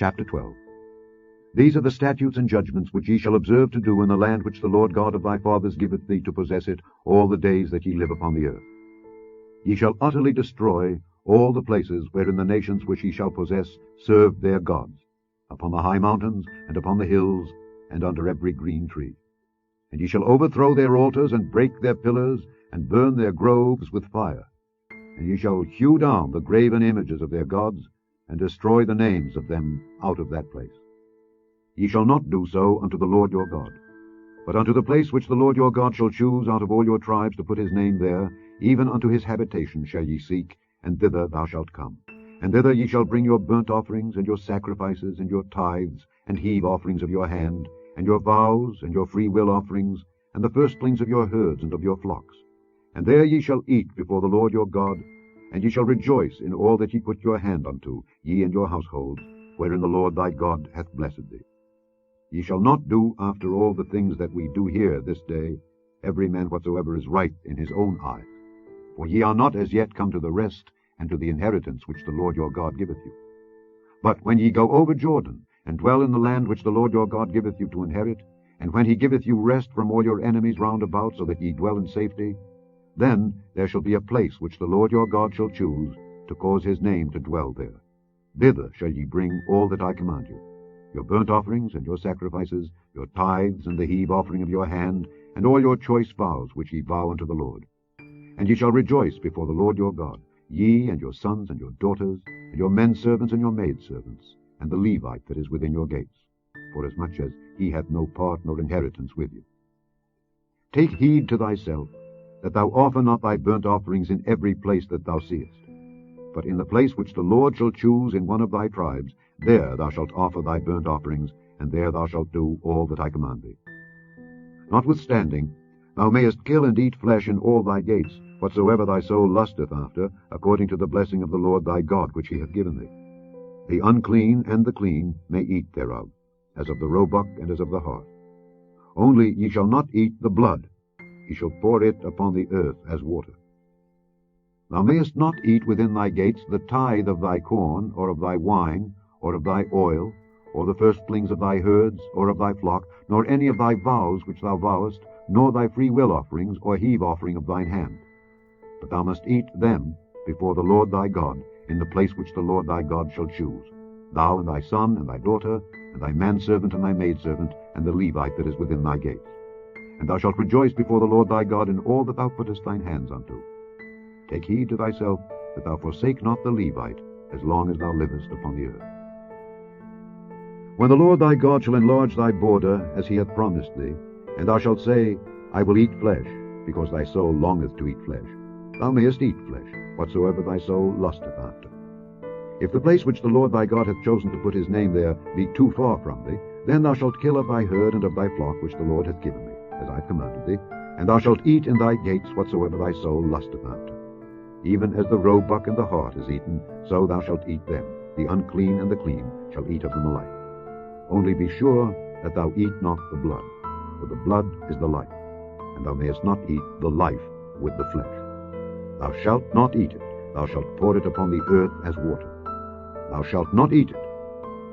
Chapter 12. These are the statutes and judgments which ye shall observe to do in the land which the Lord God of thy fathers giveth thee to possess it all the days that ye live upon the earth. Ye shall utterly destroy all the places wherein the nations which ye shall possess serve their gods, upon the high mountains, and upon the hills, and under every green tree. And ye shall overthrow their altars, and break their pillars, and burn their groves with fire. And ye shall hew down the graven images of their gods, and destroy the names of them out of that place. Ye shall not do so unto the Lord your God, but unto the place which the Lord your God shall choose out of all your tribes to put his name there, even unto his habitation shall ye seek, and thither thou shalt come. And thither ye shall bring your burnt offerings, and your sacrifices, and your tithes, and heave offerings of your hand, and your vows, and your freewill offerings, and the firstlings of your herds and of your flocks. And there ye shall eat before the Lord your God, and ye shall rejoice in all that ye put your hand unto, ye and your households, wherein the Lord thy God hath blessed thee. Ye shall not do after all the things that we do here this day, every man whatsoever is right in his own eyes. For ye are not as yet come to the rest and to the inheritance which the Lord your God giveth you. But when ye go over Jordan, and dwell in the land which the Lord your God giveth you to inherit, and when he giveth you rest from all your enemies round about, so that ye dwell in safety, then there shall be a place which the Lord your God shall choose, to cause his name to dwell there. Thither shall ye bring all that I command you, your burnt offerings and your sacrifices, your tithes and the heave offering of your hand, and all your choice vows which ye vow unto the Lord. And ye shall rejoice before the Lord your God, ye and your sons and your daughters, and your men servants and your maid servants, and the Levite that is within your gates, forasmuch as he hath no part nor inheritance with you. Take heed to thyself, that thou offer not thy burnt offerings in every place that thou seest. But in the place which the Lord shall choose in one of thy tribes, there thou shalt offer thy burnt offerings, and there thou shalt do all that I command thee. Notwithstanding, thou mayest kill and eat flesh in all thy gates, whatsoever thy soul lusteth after, according to the blessing of the Lord thy God which he hath given thee. The unclean and the clean may eat thereof, as of the roebuck and as of the hart. Only ye shall not eat the blood. Ye shall pour it upon the earth as water. Thou mayest not eat within thy gates the tithe of thy corn, or of thy wine, or of thy oil, or the firstlings of thy herds, or of thy flock, nor any of thy vows which thou vowest, nor thy freewill offerings, or heave offering of thine hand. But thou must eat them before the Lord thy God, in the place which the Lord thy God shall choose, thou and thy son and thy daughter, and thy manservant and thy maidservant, and the Levite that is within thy gates. And thou shalt rejoice before the Lord thy God in all that thou puttest thine hands unto. Take heed to thyself that thou forsake not the Levite, as long as thou livest upon the earth. When the Lord thy God shall enlarge thy border, as he hath promised thee, and thou shalt say, I will eat flesh, because thy soul longeth to eat flesh, thou mayest eat flesh, whatsoever thy soul lusteth after. If the place which the Lord thy God hath chosen to put his name there be too far from thee, then thou shalt kill of thy herd and of thy flock which the Lord hath given thee, as I have commanded thee, and thou shalt eat in thy gates whatsoever thy soul lusteth after. Even as the roebuck and the hart is eaten, so thou shalt eat them. The unclean and the clean shall eat of them alike. Only be sure that thou eat not the blood, for the blood is the life, and thou mayest not eat the life with the flesh. Thou shalt not eat it, thou shalt pour it upon the earth as water. Thou shalt not eat it,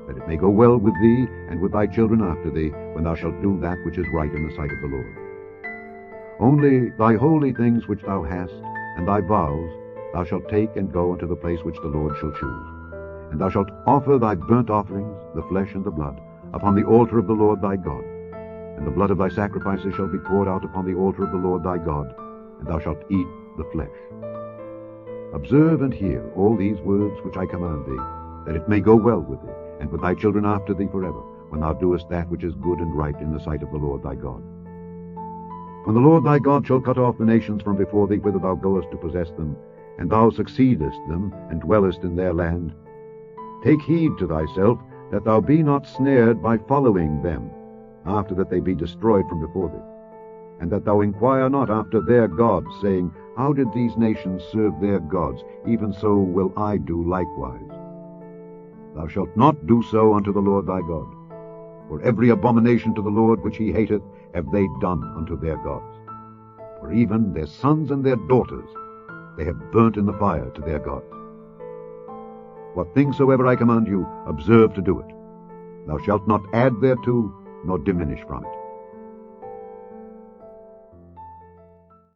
that it may go well with thee and with thy children after thee, when thou shalt do that which is right in the sight of the Lord. Only thy holy things which thou hast, and thy vows, thou shalt take and go unto the place which the Lord shall choose. And thou shalt offer thy burnt offerings, the flesh and the blood, upon the altar of the Lord thy God. And the blood of thy sacrifices shall be poured out upon the altar of the Lord thy God, and thou shalt eat the flesh. Observe and hear all these words which I command thee, that it may go well with thee, and with thy children after thee forever, when thou doest that which is good and right in the sight of the Lord thy God. When the Lord thy God shall cut off the nations from before thee whither thou goest to possess them, and thou succeedest them, and dwellest in their land, take heed to thyself that thou be not snared by following them, after that they be destroyed from before thee, and that thou inquire not after their gods, saying, How did these nations serve their gods? Even so will I do likewise. Thou shalt not do so unto the Lord thy God, for every abomination to the Lord which he hateth have they done unto their gods. For even their sons and their daughters they have burnt in the fire to their gods. What things soever I command you, observe to do it, Thou shalt not add thereto, nor diminish from it.